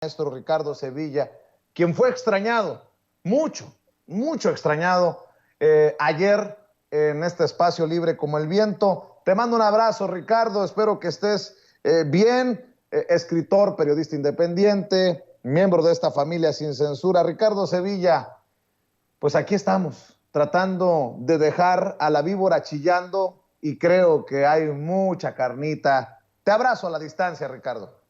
maestro Ricardo Sevilla, quien fue extrañado, mucho extrañado ayer en este espacio libre como el viento. Te mando un abrazo, Ricardo, espero que estés bien, escritor, periodista independiente, miembro de esta familia sin censura. Ricardo Sevilla, pues aquí estamos, tratando de dejar a la víbora chillando y creo que hay mucha carnita. Te abrazo a la distancia, Ricardo.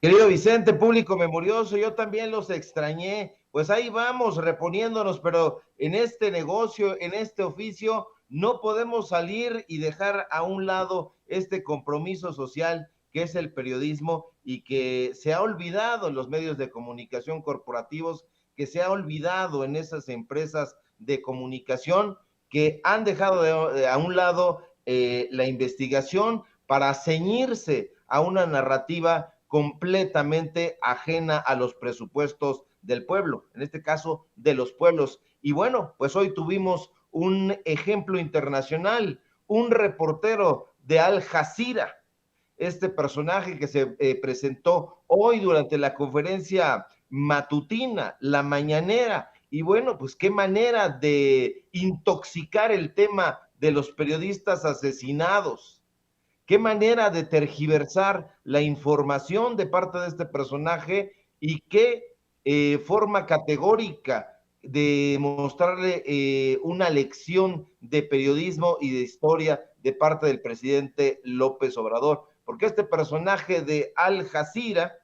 Querido Vicente, público memorioso, yo también los extrañé. Pues ahí vamos reponiéndonos, pero en este negocio, en este oficio, no podemos salir y dejar a un lado este compromiso social que es el periodismo y que se ha olvidado en los medios de comunicación corporativos, que se ha olvidado en esas empresas de comunicación que han dejado a un lado la investigación para ceñirse a una narrativa completamente ajena a los presupuestos del pueblo, en este caso de los pueblos. Y bueno, pues hoy tuvimos un ejemplo internacional, un reportero de Al Jazeera, este personaje que se presentó hoy durante la conferencia matutina, la mañanera, y bueno, pues qué manera de intoxicar el tema de los periodistas asesinados, qué manera de tergiversar la información de parte de este personaje y qué forma categórica de mostrarle una lección de periodismo y de historia de parte del presidente López Obrador. Porque este personaje de Al Jazeera,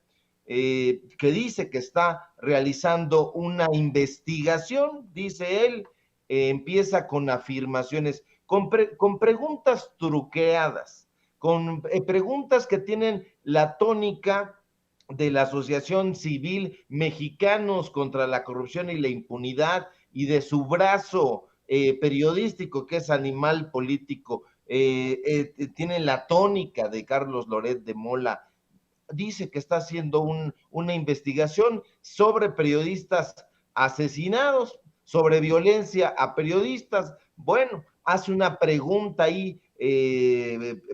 que dice que está realizando una investigación, dice él, empieza con afirmaciones, con preguntas truqueadas, con preguntas que tienen la tónica de la Asociación Civil Mexicanos contra la Corrupción y la Impunidad y de su brazo periodístico que es Animal Político. Tiene la tónica de Carlos Loret de Mola. Dice que está haciendo una investigación sobre periodistas asesinados, sobre violencia a periodistas. Bueno, hace una pregunta ahí,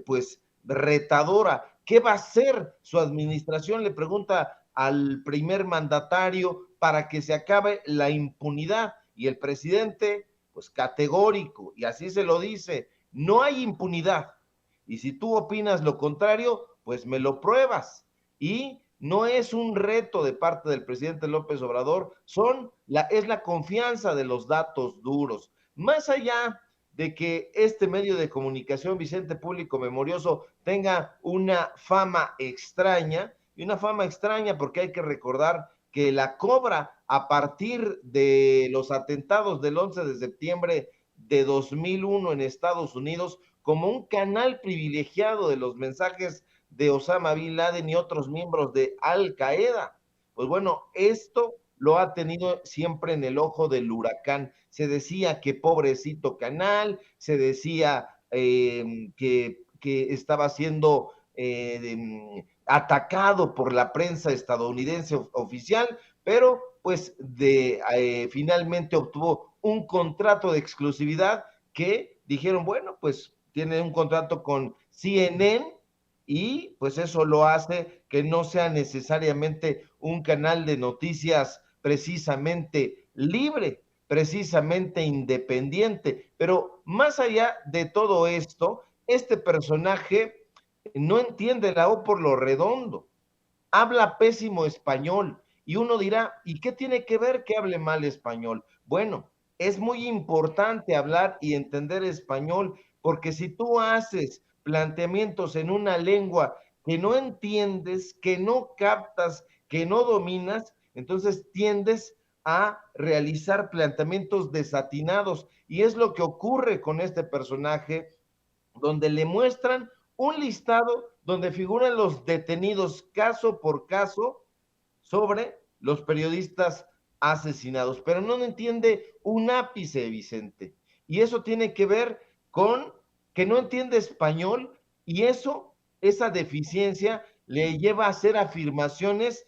pues retadora. ¿Qué va a hacer su administración? Le pregunta al primer mandatario para que se acabe la impunidad. Y el presidente, pues categórico, y así se lo dice, no hay impunidad. Y si tú opinas lo contrario, pues me lo pruebas. Y no es un reto de parte del presidente López Obrador, es la confianza de los datos duros. Más allá de que este medio de comunicación, Vicente, público memorioso, tenga una fama extraña, y una fama extraña porque hay que recordar que la cobra a partir de los atentados del 11 de septiembre de 2001 en Estados Unidos como un canal privilegiado de los mensajes de Osama Bin Laden y otros miembros de Al Qaeda. Pues bueno, esto lo ha tenido siempre en el ojo del huracán. Se decía que pobrecito canal, se decía que estaba siendo atacado por la prensa estadounidense oficial, pero pues finalmente obtuvo un contrato de exclusividad que dijeron, bueno, pues tiene un contrato con CNN y pues eso lo hace que no sea necesariamente un canal de noticias precisamente libre, precisamente independiente. Pero más allá de todo esto, este personaje no entiende la O por lo redondo, habla pésimo español y uno dirá, ¿y qué tiene que ver que hable mal español? Bueno, es muy importante hablar y entender español porque si tú haces planteamientos en una lengua que no entiendes, que no captas, que no dominas, entonces tiendes a realizar planteamientos desatinados y es lo que ocurre con este personaje donde le muestran un listado donde figuran los detenidos caso por caso sobre los periodistas asesinados, pero no entiende un ápice, Vicente. Y eso tiene que ver con que no entiende español y esa deficiencia le lleva a hacer afirmaciones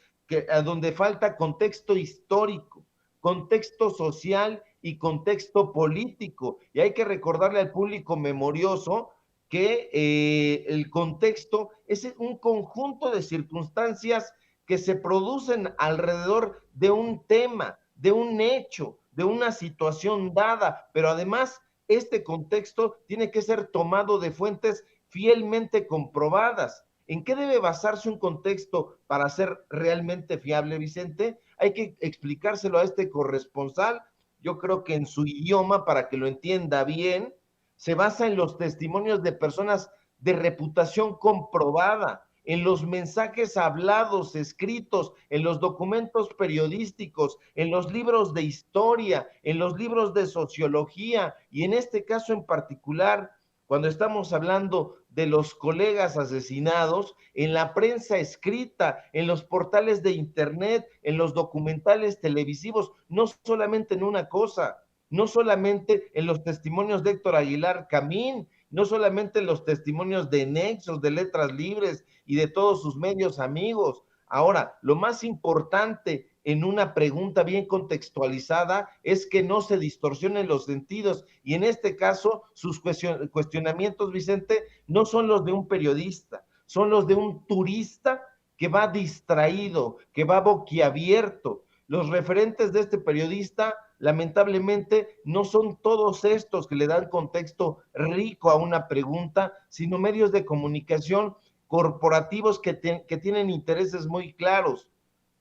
a donde falta contexto histórico, contexto social y contexto político. Y hay que recordarle al público memorioso que el contexto es un conjunto de circunstancias que se producen alrededor de un tema, de un hecho, de una situación dada, pero además este contexto tiene que ser tomado de fuentes fielmente comprobadas. ¿En qué debe basarse un contexto para ser realmente fiable, Vicente? Hay que explicárselo a este corresponsal, yo creo que en su idioma, para que lo entienda bien, se basa en los testimonios de personas de reputación comprobada, en los mensajes hablados, escritos, en los documentos periodísticos, en los libros de historia, en los libros de sociología, y en este caso en particular, cuando estamos hablando de los colegas asesinados, en la prensa escrita, en los portales de internet, en los documentales televisivos, no solamente en una cosa, no solamente en los testimonios de Héctor Aguilar Camín, no solamente en los testimonios de Nexos, de Letras Libres y de todos sus medios amigos. Ahora, lo más importante en una pregunta bien contextualizada es que no se distorsionen los sentidos, y en este caso sus cuestionamientos, Vicente, no son los de un periodista, son los de un turista que va distraído, que va boquiabierto. Los referentes de este periodista lamentablemente no son todos estos que le dan contexto rico a una pregunta, sino medios de comunicación corporativos que tienen intereses muy claros.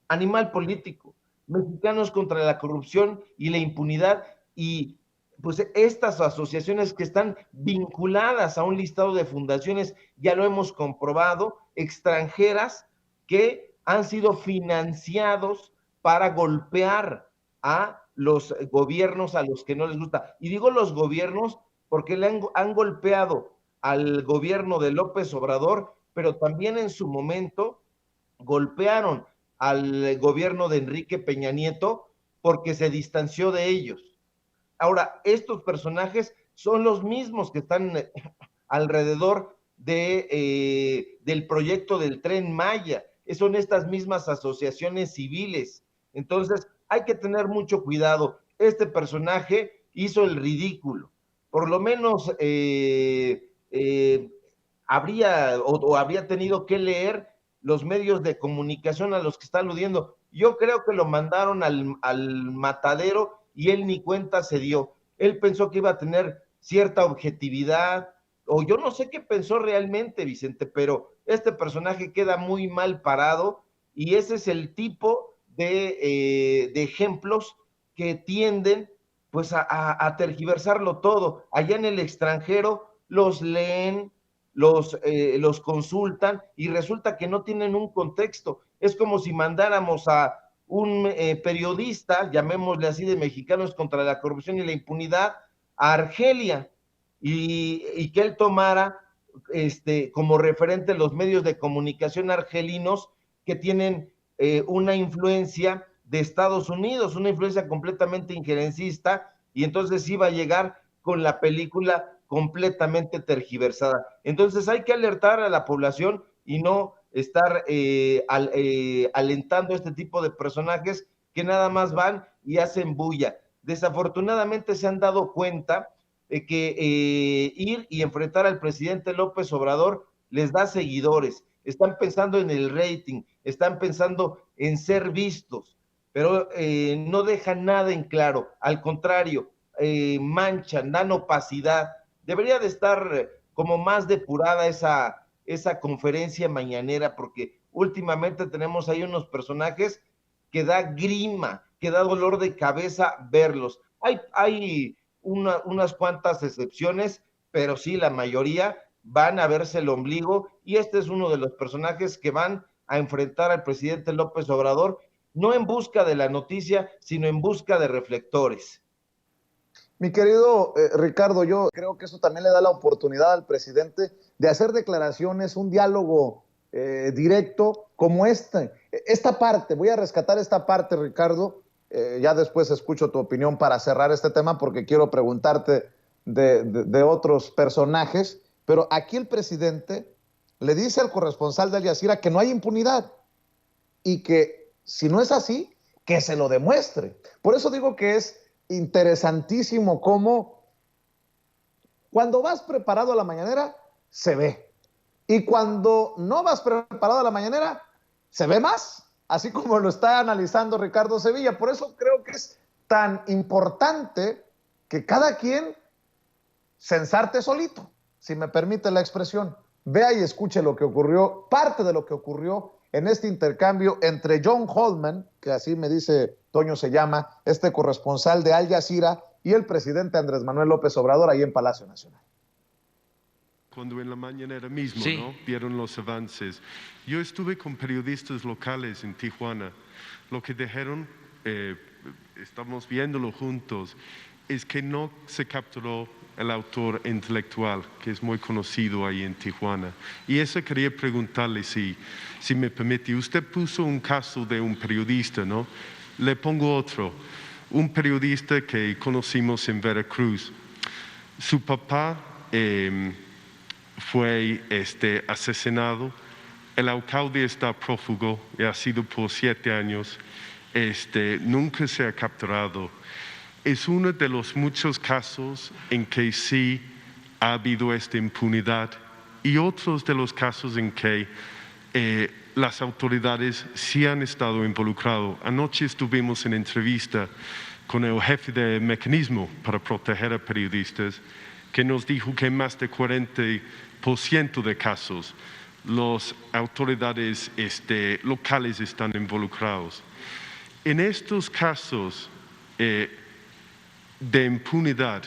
Animal político, Mexicanos contra la corrupción y la impunidad, y pues estas asociaciones que están vinculadas a un listado de fundaciones, ya lo hemos comprobado, extranjeras, que han sido financiados para golpear a los gobiernos a los que no les gusta. Y digo los gobiernos porque han golpeado al gobierno de López Obrador, pero también en su momento golpearon al gobierno de Enrique Peña Nieto porque se distanció de ellos. Ahora, estos personajes son los mismos que están alrededor del proyecto del Tren Maya. Son estas mismas asociaciones civiles. Entonces, hay que tener mucho cuidado. Este personaje hizo el ridículo. Por lo menos habría tenido que leer los medios de comunicación a los que está aludiendo. Yo creo que lo mandaron al matadero y él ni cuenta se dio. Él pensó que iba a tener cierta objetividad, o yo no sé qué pensó realmente, Vicente, pero este personaje queda muy mal parado, y ese es el tipo de ejemplos que tienden pues a tergiversarlo todo. Allá en el extranjero los leen, los consultan, y resulta que no tienen un contexto. Es como si mandáramos a un periodista, llamémosle así, de Mexicanos contra la corrupción y la impunidad, a Argelia, y que él tomara como referente los medios de comunicación argelinos que tienen una influencia de Estados Unidos, una influencia completamente injerencista, y entonces iba a llegar con la película completamente tergiversada. Entonces hay que alertar a la población y no estar alentando este tipo de personajes que nada más van y hacen bulla. Desafortunadamente se han dado cuenta de que ir y enfrentar al presidente López Obrador les da seguidores. Están pensando en el rating, están pensando en ser vistos, pero no dejan nada en claro. Al contrario, manchan, dan opacidad. Debería de estar como más depurada esa conferencia mañanera, porque últimamente tenemos ahí unos personajes que da grima, que da dolor de cabeza verlos. Hay unas cuantas excepciones, pero sí, la mayoría van a verse el ombligo, y este es uno de los personajes que van a enfrentar al presidente López Obrador, no en busca de la noticia, sino en busca de reflectores. Mi querido Ricardo, yo creo que eso también le da la oportunidad al presidente de hacer declaraciones, un diálogo directo como este. Esta parte, voy a rescatar esta parte, Ricardo, ya después escucho tu opinión para cerrar este tema, porque quiero preguntarte de otros personajes, pero aquí el presidente le dice al corresponsal de Al Jazeera que no hay impunidad, y que si no es así, que se lo demuestre. Por eso digo que es interesantísimo cómo cuando vas preparado a la mañanera se ve, y cuando no vas preparado a la mañanera se ve más. así como lo está analizando Ricardo Sevilla. Por eso creo que es tan importante que cada quien se ensarte solito, si me permite la expresión. Vea y escuche lo que ocurrió, parte de lo que ocurrió en este intercambio entre John Holman, que así me dice Toño se llama, este corresponsal de Al Jazeera, y el presidente Andrés Manuel López Obrador ahí en Palacio Nacional. Cuando en la mañanera mismo, sí, ¿no?, vieron los avances. Yo estuve con periodistas locales en Tijuana. Lo que dijeron, estamos viéndolo juntos, es que no se capturó el autor intelectual, que es muy conocido ahí en Tijuana. Y eso quería preguntarle, si me permite. Usted puso un caso de un periodista, ¿no? Le pongo otro. Un periodista que conocimos en Veracruz. Su papá fue asesinado. El alcalde está prófugo y ha sido por 7 años. Nunca se ha capturado. Es uno de los muchos casos en que sí ha habido esta impunidad, y otros de los casos en que las autoridades sí han estado involucrados. Anoche estuvimos en entrevista con el jefe del mecanismo para proteger a periodistas, que nos dijo que en más de 40% de casos las autoridades locales están involucrados. En estos casos de impunidad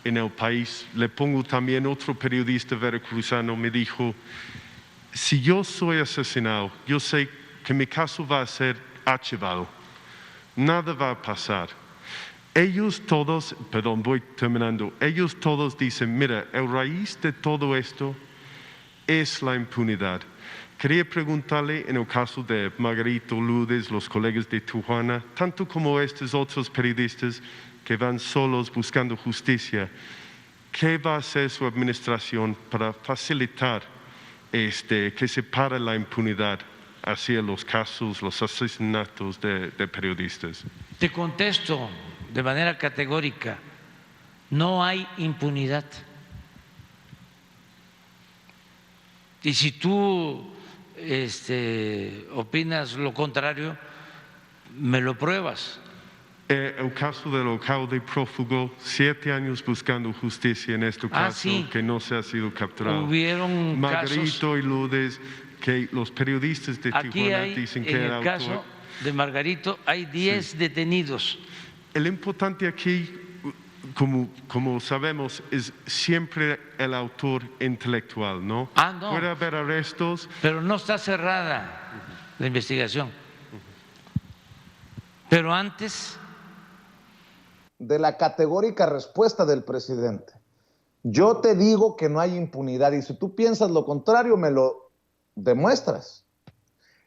en el país, le pongo también otro periodista veracruzano, me dijo: si yo soy asesinado, yo sé que mi caso va a ser archivado, nada va a pasar. Ellos todos, perdón, voy terminando, ellos todos dicen: mira, el raíz de todo esto es la impunidad. Quería preguntarle, en el caso de Margarito Lourdes, los colegas de Tijuana, tanto como estos otros periodistas que van solos buscando justicia, ¿qué va a hacer su administración para facilitar que se pare la impunidad hacia los casos, los asesinatos de periodistas? Te contesto de manera categórica: no hay impunidad. Y si tú opinas lo contrario, me lo pruebas. El caso del alcalde prófugo, 7 años buscando justicia en este caso, sí, que no se ha sido capturado. Hubieron Margarito casos, y Lourdes, que los periodistas de Tijuana dicen que en el caso de Margarito hay 10 sí, detenidos. El importante aquí, como sabemos, es siempre el autor intelectual, ¿no? No. Puede haber arrestos. Pero no está cerrada la investigación. Pero antes de la categórica respuesta del presidente: yo te digo que no hay impunidad, y si tú piensas lo contrario, me lo demuestras.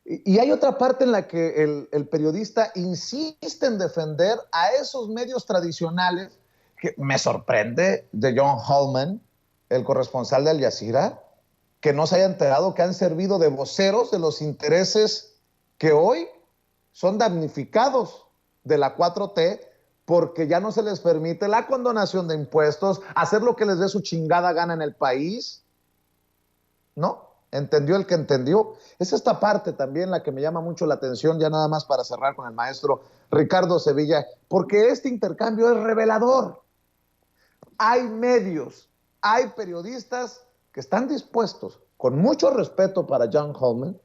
Y hay otra parte en la que el periodista insiste en defender a esos medios tradicionales, que me sorprende, de John Holman, el corresponsal de Al Jazeera, que no se haya enterado que han servido de voceros de los intereses que hoy son damnificados de la 4T, porque ya no se les permite la condonación de impuestos, hacer lo que les dé su chingada gana en el país. ¿No? ¿Entendió el que entendió? Es esta parte también la que me llama mucho la atención, ya nada más para cerrar con el maestro Ricardo Sevilla, porque este intercambio es revelador. Hay medios, hay periodistas que están dispuestos, con mucho respeto para John Holman,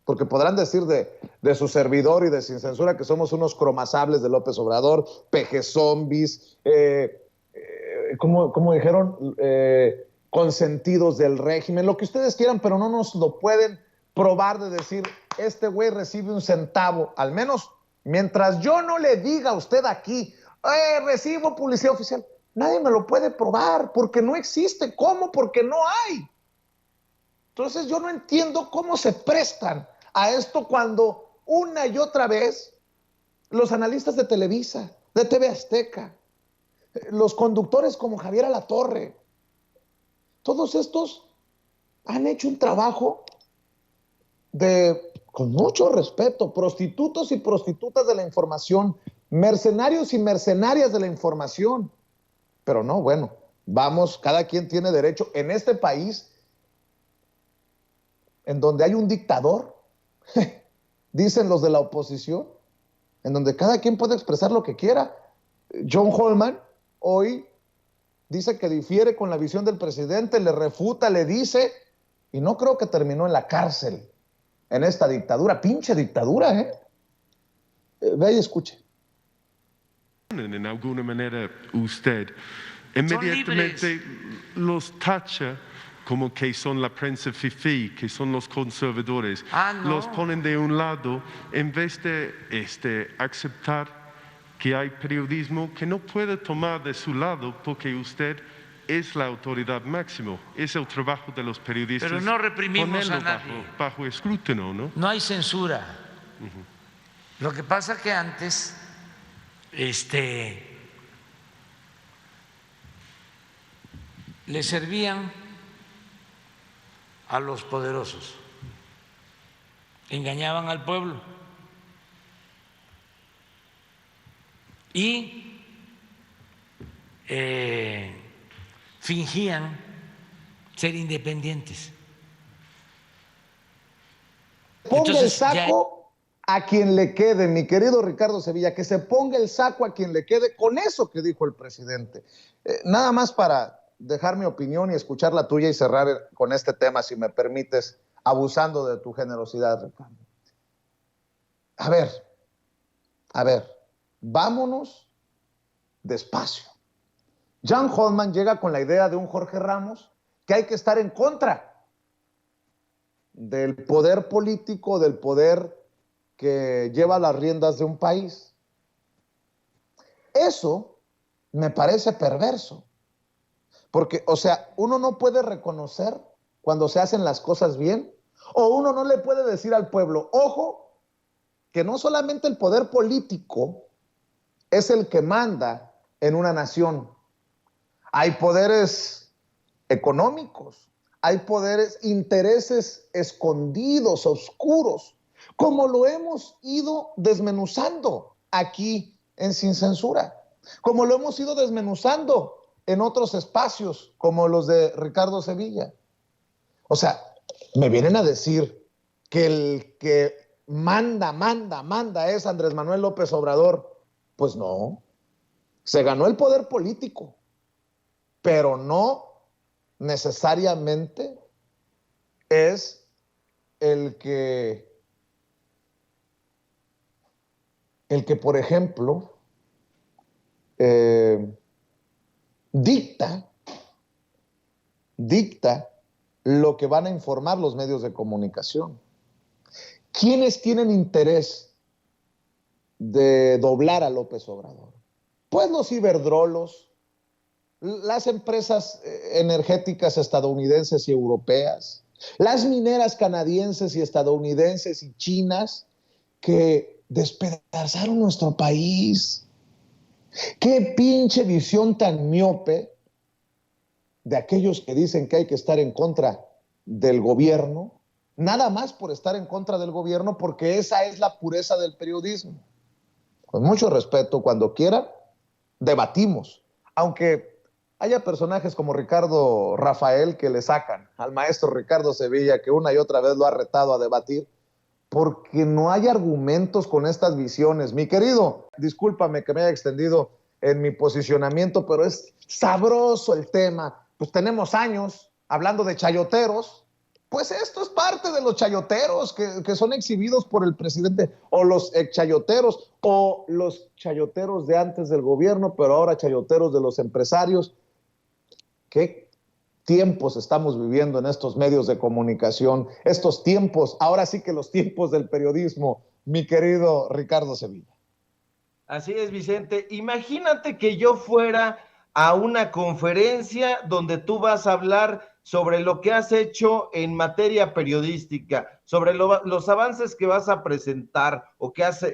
porque podrán decir de su servidor y de Sin Censura que somos unos cromasables de López Obrador, peje-zombies, como dijeron, consentidos del régimen, lo que ustedes quieran, pero no nos lo pueden probar de decir: este güey recibe 1 centavo, al menos mientras yo no le diga a usted aquí, recibo publicidad oficial. Nadie me lo puede probar, porque no existe. ¿Cómo? Porque no hay. Entonces yo no entiendo cómo se prestan a esto cuando una y otra vez los analistas de Televisa, de TV Azteca, los conductores como Javier Alatorre, todos estos han hecho un trabajo con mucho respeto, prostitutos y prostitutas de la información, mercenarios y mercenarias de la información. Pero no, bueno, vamos, cada quien tiene derecho en este país en donde hay un dictador. dicen los de la oposición, en donde cada quien puede expresar lo que quiera. John Holman hoy dice que difiere con la visión del presidente, le refuta, le dice, y no creo que terminó en la cárcel, en esta dictadura, pinche dictadura, ¿eh? Ve y escuche. En alguna manera usted inmediatamente los tacha como que son la prensa fifí, que son los conservadores. No. Los ponen de un lado en vez de aceptar que hay periodismo que no puede tomar de su lado porque usted es la autoridad máxima. Es el trabajo de los periodistas. Pero no reprimimos a nadie. Bajo escrutinio, ¿no? No hay censura. Lo que pasa que antes le servían a los poderosos, engañaban al pueblo y fingían ser independientes. Ponga el saco a quien le quede, mi querido Ricardo Sevilla, que se ponga el saco a quien le quede con eso que dijo el presidente. Nada más para dejar mi opinión y escuchar la tuya y cerrar con este tema, si me permites, abusando de tu generosidad, Ricardo. A ver, vámonos despacio. John Holman llega con la idea de un Jorge Ramos que hay que estar en contra del poder político, del poder que lleva las riendas de un país. Eso me parece perverso. Porque, o sea, uno no puede reconocer cuando se hacen las cosas bien, o uno no le puede decir al pueblo, ojo, que no solamente el poder político es el que manda en una nación. Hay poderes económicos, hay poderes, intereses escondidos, oscuros, como lo hemos ido desmenuzando aquí en Sin Censura, como lo hemos ido desmenuzando en otros espacios como los de Ricardo Sevilla. O sea, me vienen a decir que el que manda es Andrés Manuel López Obrador. Pues no, se ganó el poder político, pero no necesariamente es el que por ejemplo, dicta lo que van a informar los medios de comunicación. ¿Quiénes tienen interés de doblar a López Obrador? Pues los ciberdrolos, las empresas energéticas estadounidenses y europeas, las mineras canadienses y estadounidenses y chinas que despedazaron nuestro país. Qué pinche visión tan miope de aquellos que dicen que hay que estar en contra del gobierno, nada más por estar en contra del gobierno, porque esa es la pureza del periodismo. Con mucho respeto, cuando quieran, debatimos. Aunque haya personajes como Ricardo Rafael que le sacan al maestro Ricardo Sevilla, que una y otra vez lo ha retado a debatir, porque no hay argumentos con estas visiones. Mi querido, discúlpame que me haya extendido en mi posicionamiento, pero es sabroso el tema. Pues tenemos años hablando de chayoteros, pues esto es parte de los chayoteros que son exhibidos por el presidente, o los exchayoteros, o los chayoteros de antes del gobierno, pero ahora chayoteros de los empresarios. ¿Qué tiempos estamos viviendo en estos medios de comunicación? Estos tiempos, ahora sí que los tiempos del periodismo, mi querido Ricardo Sevilla. Así es, Vicente. Imagínate que yo fuera a una conferencia donde tú vas a hablar sobre lo que has hecho en materia periodística, sobre los avances que vas a presentar o que has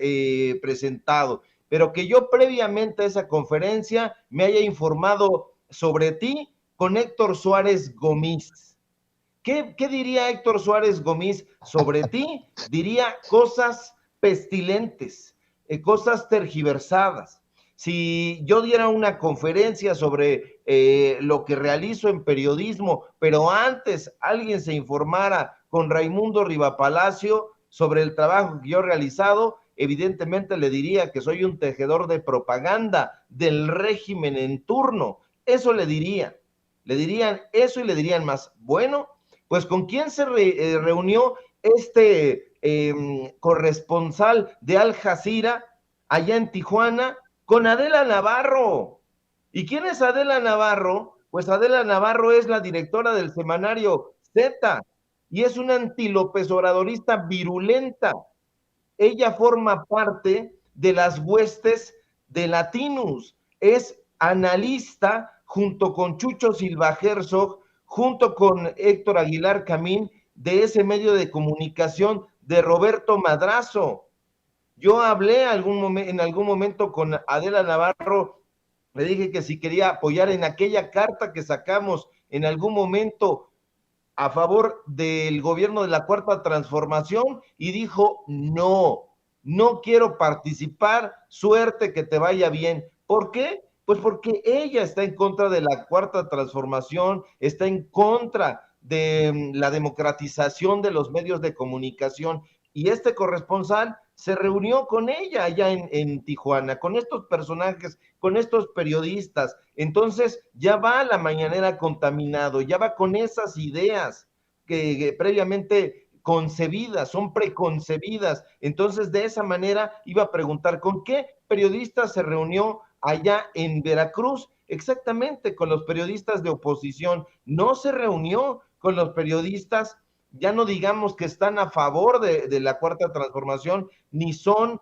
presentado, pero que yo previamente a esa conferencia me haya informado sobre ti con Héctor Suárez Gómez. ¿Qué diría Héctor Suárez Gómez sobre ti? Diría cosas pestilentes, cosas tergiversadas. Si yo diera una conferencia sobre lo que realizo en periodismo, pero antes alguien se informara con Raimundo Rivapalacio, sobre el trabajo que yo he realizado, evidentemente le diría que soy un tejedor de propaganda del régimen en turno. Eso le dirían eso y le dirían más. Bueno, pues ¿con quién se reunió este corresponsal de Al Jazeera allá en Tijuana? Con Adela Navarro. ¿Y quién es Adela Navarro? Pues Adela Navarro es la directora del semanario Z y es una anti-López Obradorista virulenta. Ella forma parte de las huestes de Latinus, es analista junto con Chucho Silva Herzog, junto con Héctor Aguilar Camín, de ese medio de comunicación de Roberto Madrazo. Yo hablé en algún momento con Adela Navarro, le dije que si quería apoyar en aquella carta que sacamos en algún momento a favor del gobierno de la Cuarta Transformación, y dijo, no quiero participar, suerte, que te vaya bien. ¿Por qué? Pues porque ella está en contra de la Cuarta Transformación, está en contra de la democratización de los medios de comunicación, y este corresponsal se reunió con ella allá en Tijuana, con estos personajes, con estos periodistas. Entonces ya va a la mañanera contaminado, ya va con esas ideas que previamente concebidas, son preconcebidas. Entonces de esa manera iba a preguntar con qué periodista se reunió allá en Veracruz. Exactamente, con los periodistas de oposición. No se reunió con los periodistas, ya no digamos que están a favor de la Cuarta Transformación, ni son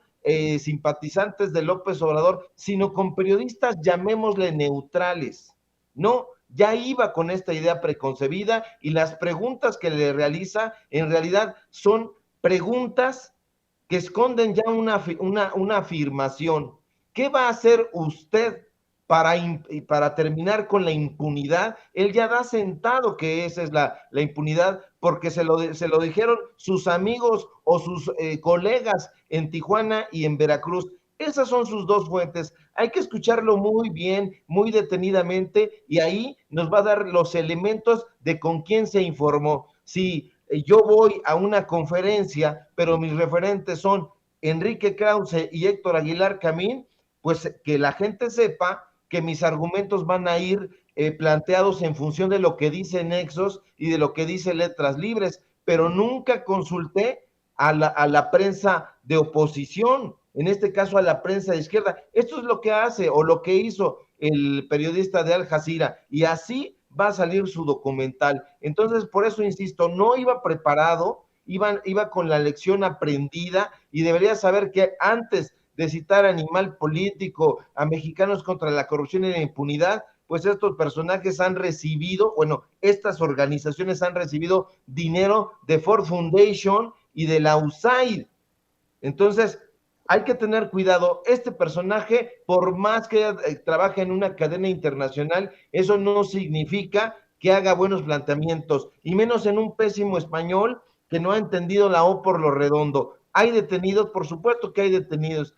simpatizantes de López Obrador, sino con periodistas, llamémosle neutrales. No, ya iba con esta idea preconcebida, y las preguntas que le realiza en realidad son preguntas que esconden ya una afirmación. ¿Qué va a hacer usted para terminar con la impunidad? Él ya da sentado que esa es la impunidad, porque se lo dijeron sus amigos o sus colegas en Tijuana y en Veracruz. Esas son sus dos fuentes. Hay que escucharlo muy bien, muy detenidamente, y ahí nos va a dar los elementos de con quién se informó. Si yo voy a una conferencia, pero mis referentes son Enrique Krause y Héctor Aguilar Camín, pues que la gente sepa que mis argumentos van a ir planteados en función de lo que dice Nexos y de lo que dice Letras Libres, pero nunca consulté a la prensa de oposición, en este caso a la prensa de izquierda. Esto es lo que hace o lo que hizo el periodista de Al Jazeera, y así va a salir su documental. Entonces, por eso insisto, no iba preparado, iba con la lección aprendida, y debería saber que antes de citar Animal Político, a Mexicanos contra la Corrupción y la Impunidad, pues estos personajes han recibido, bueno, estas organizaciones han recibido dinero de Ford Foundation y de la USAID. Entonces, hay que tener cuidado. Este personaje, por más que trabaje en una cadena internacional, eso no significa que haga buenos planteamientos, y menos en un pésimo español que no ha entendido la O por lo redondo. Hay detenidos, por supuesto que hay detenidos.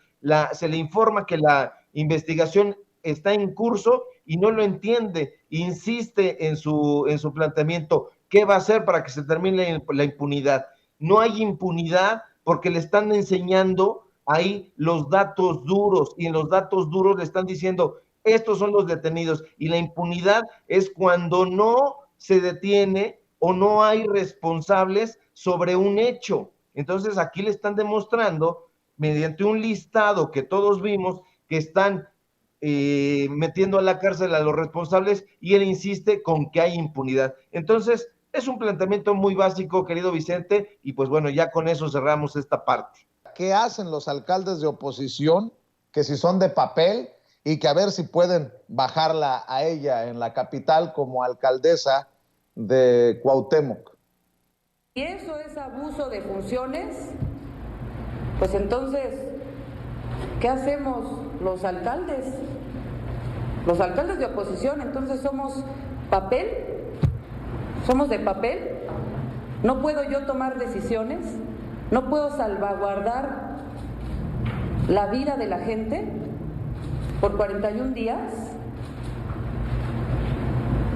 Se le informa que la investigación está en curso y no lo entiende, insiste en su planteamiento. ¿Qué va a hacer para que se termine la impunidad? No hay impunidad porque le están enseñando ahí los datos duros, y en los datos duros le están diciendo, estos son los detenidos, y la impunidad es cuando no se detiene o no hay responsables sobre un hecho. Entonces aquí le están demostrando, mediante un listado que todos vimos, que están metiendo a la cárcel a los responsables, y él insiste con que hay impunidad. Entonces, es un planteamiento muy básico, querido Vicente, y pues bueno, ya con eso cerramos esta parte. ¿Qué hacen los alcaldes de oposición? Que si son de papel, y que a ver si pueden bajarla a ella en la capital como alcaldesa de Cuauhtémoc. ¿Y eso es abuso de funciones? Pues entonces, ¿qué hacemos los alcaldes? Los alcaldes de oposición, entonces somos papel, somos de papel. No puedo yo tomar decisiones, no puedo salvaguardar la vida de la gente por 41 días.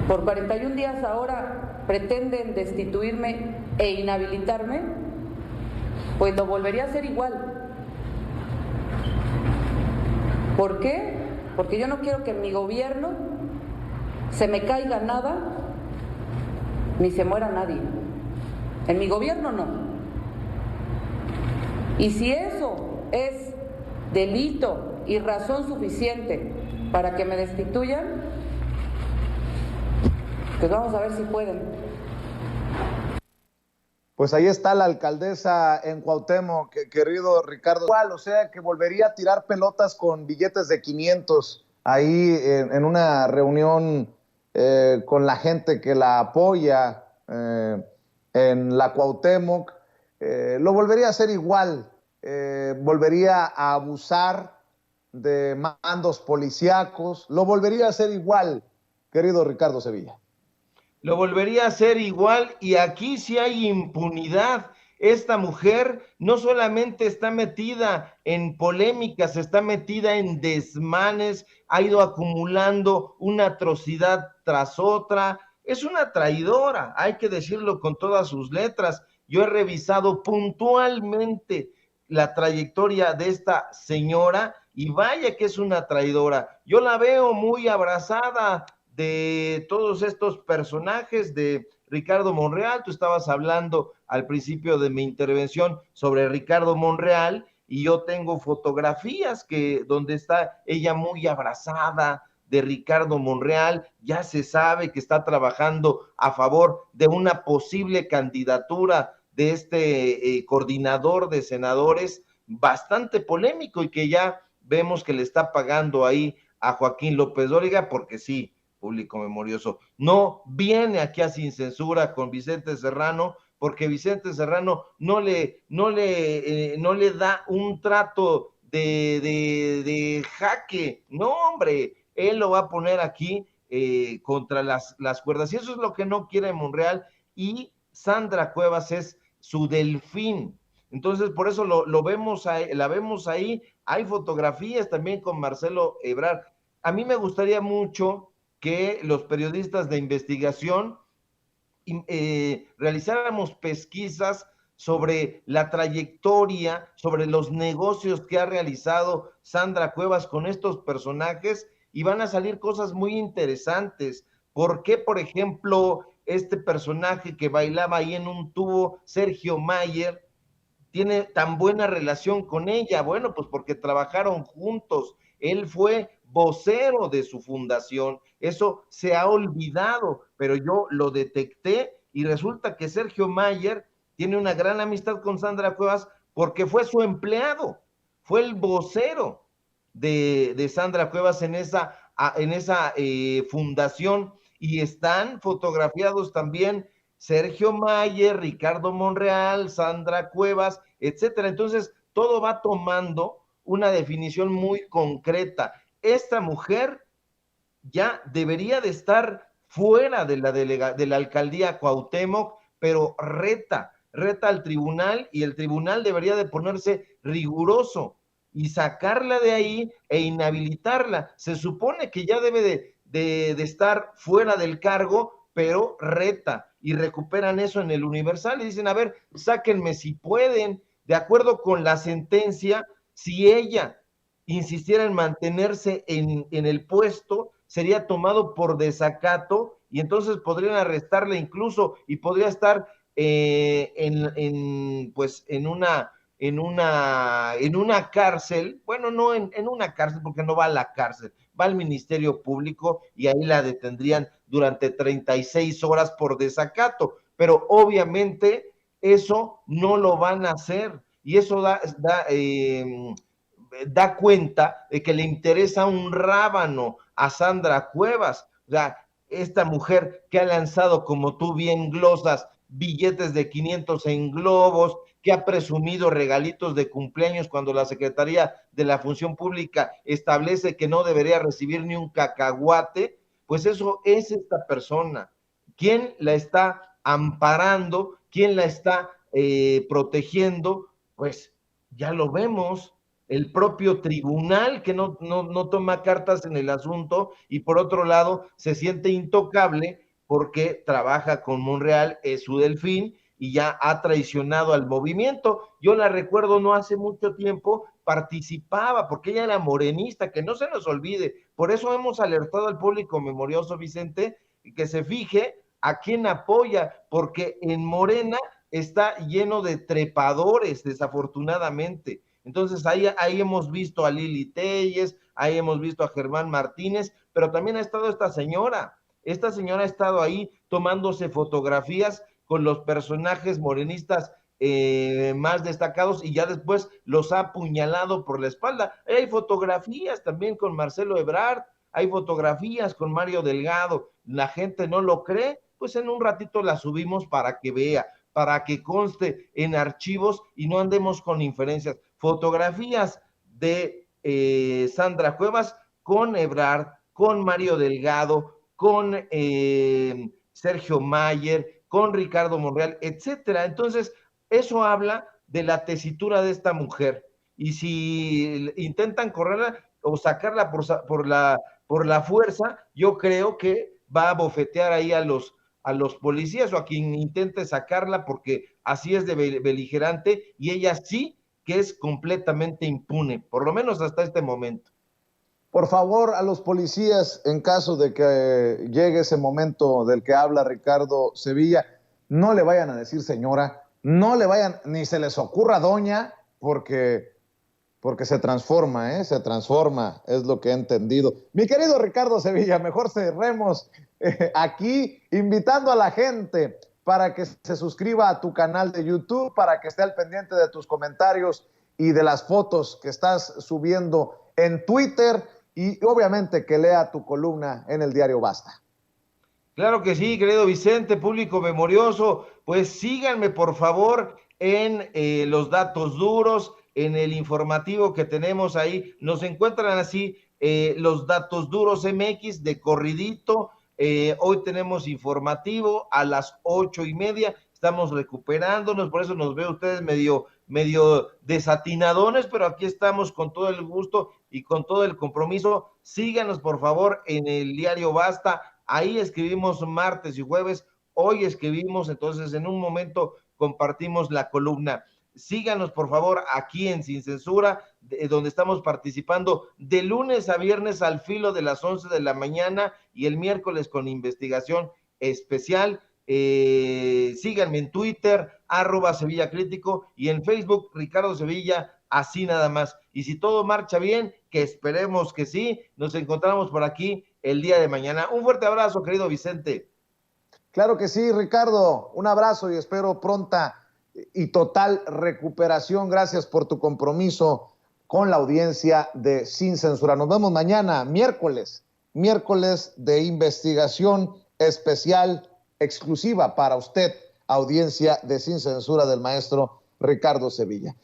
Por 41 días ahora pretenden destituirme e inhabilitarme. pues lo volvería a hacer igual. ¿Por qué? Porque yo no quiero que en mi gobierno se me caiga nada ni se muera nadie. En mi gobierno no. Y si eso es delito y razón suficiente para que me destituyan, pues vamos a ver si pueden. Pues ahí está la alcaldesa en Cuauhtémoc, querido Ricardo. O sea, que volvería a tirar pelotas con billetes de 500 ahí en una reunión con la gente que la apoya en la Cuauhtémoc. Lo volvería a hacer igual, volvería a abusar de mandos policíacos, lo volvería a hacer igual, querido Ricardo Sevilla. Lo volvería a hacer igual, y aquí sí hay impunidad. Esta mujer no solamente está metida en polémicas, está metida en desmanes, ha ido acumulando una atrocidad tras otra. Es una traidora, hay que decirlo con todas sus letras. Yo he revisado puntualmente la trayectoria de esta señora y vaya que es una traidora. Yo la veo muy abrazada de todos estos personajes, de Ricardo Monreal. Tú estabas hablando al principio de mi intervención sobre Ricardo Monreal, y yo tengo fotografías donde está ella muy abrazada de Ricardo Monreal. Ya se sabe que está trabajando a favor de una posible candidatura de este coordinador de senadores bastante polémico, y que ya vemos que le está pagando ahí a Joaquín López Dóriga, porque sí, público memorioso, no viene aquí a Sin Censura con Vicente Serrano, porque Vicente Serrano no le da un trato de jaque. No, hombre, él lo va a poner aquí contra las cuerdas, y eso es lo que no quiere Monreal, y Sandra Cuevas es su delfín. Entonces, por eso lo vemos ahí, la vemos ahí. Hay fotografías también con Marcelo Ebrard. A mí me gustaría mucho que los periodistas de investigación realizáramos pesquisas sobre la trayectoria, sobre los negocios que ha realizado Sandra Cuevas con estos personajes, y van a salir cosas muy interesantes. ¿Por qué, por ejemplo, este personaje que bailaba ahí en un tubo, Sergio Mayer, tiene tan buena relación con ella? Bueno, pues porque trabajaron juntos. Él fue vocero de su fundación. Eso se ha olvidado, pero yo lo detecté, y resulta que Sergio Mayer tiene una gran amistad con Sandra Cuevas porque fue su empleado, fue el vocero de Sandra Cuevas en esa fundación, y están fotografiados también Sergio Mayer, Ricardo Monreal, Sandra Cuevas, etcétera. Entonces, todo va tomando una definición muy concreta. Esta mujer ya debería de estar fuera de la alcaldía Cuauhtémoc, pero reta al tribunal, y el tribunal debería de ponerse riguroso y sacarla de ahí e inhabilitarla. Se supone que ya debe de estar fuera del cargo, pero reta, y recuperan eso en el Universal y dicen, a ver, sáquenme si pueden. De acuerdo con la sentencia, si ella insistiera en mantenerse en el puesto, sería tomado por desacato, y entonces podrían arrestarle incluso, y podría estar en una cárcel. Bueno, no en una cárcel, porque no va a la cárcel, va al Ministerio Público, y ahí la detendrían durante 36 horas por desacato, pero obviamente eso no lo van a hacer, y eso da cuenta de que le interesa un rábano a Sandra Cuevas. O sea, esta mujer que ha lanzado, como tú bien glosas, billetes de 500 en globos, que ha presumido regalitos de cumpleaños cuando la Secretaría de la Función Pública establece que no debería recibir ni un cacahuate, pues eso es esta persona. ¿Quién la está amparando? ¿Quién la está protegiendo? Pues ya lo vemos, el propio tribunal, que no toma cartas en el asunto, y por otro lado se siente intocable porque trabaja con Monreal, es su delfín, y ya ha traicionado al movimiento. Yo la recuerdo no hace mucho tiempo, participaba, porque ella era morenista, que no se nos olvide. Por eso hemos alertado al público memorioso, Vicente, que se fije a quién apoya, porque en Morena está lleno de trepadores, desafortunadamente. Entonces ahí hemos visto a Lili Telles, ahí hemos visto a Germán Martínez, pero también ha estado esta señora ha estado ahí tomándose fotografías con los personajes morenistas más destacados y ya después los ha apuñalado por la espalda. Hay fotografías también con Marcelo Ebrard, hay fotografías con Mario Delgado. La gente no lo cree, pues en un ratito la subimos para que vea, para que conste en archivos y no andemos con inferencias. Fotografías de Sandra Cuevas con Ebrard, con Mario Delgado, con Sergio Mayer, con Ricardo Monreal, etcétera. Entonces, eso habla de la tesitura de esta mujer. Y si intentan correrla o sacarla por la fuerza, yo creo que va a bofetear ahí a los policías o a quien intente sacarla, porque así es de beligerante y ella sí que es completamente impune, por lo menos hasta este momento. Por favor, a los policías, en caso de que llegue ese momento del que habla Ricardo Sevilla, no le vayan a decir señora, no le vayan, ni se les ocurra doña, porque se transforma, se transforma, es lo que he entendido. Mi querido Ricardo Sevilla, mejor cerremos aquí invitando a la gente para que se suscriba a tu canal de YouTube, para que esté al pendiente de tus comentarios y de las fotos que estás subiendo en Twitter, y obviamente que lea tu columna en el diario Basta. Claro que sí, querido Vicente, público memorioso, pues síganme por favor en los datos duros, en el informativo que tenemos ahí, nos encuentran así, los datos duros MX de corridito. Hoy tenemos informativo a las 8:30, estamos recuperándonos, por eso nos ve ustedes medio desatinadones, pero aquí estamos con todo el gusto y con todo el compromiso. Síganos por favor en el diario Basta, ahí escribimos martes y jueves, hoy escribimos, entonces en un momento compartimos la columna. Síganos por favor aquí en Sin Censura, donde estamos participando de lunes a viernes al filo de las 11 de la mañana y el miércoles con investigación especial. Síganme en Twitter, @Sevilla Crítico, y en Facebook, Ricardo Sevilla, así nada más. Y si todo marcha bien, que esperemos que sí, nos encontramos por aquí el día de mañana. Un fuerte abrazo, querido Vicente. Claro que sí, Ricardo, un abrazo y espero pronta y total recuperación. Gracias por tu compromiso con la audiencia de Sin Censura. Nos vemos mañana, miércoles de investigación especial, exclusiva para usted, audiencia de Sin Censura del maestro Ricardo Sevilla.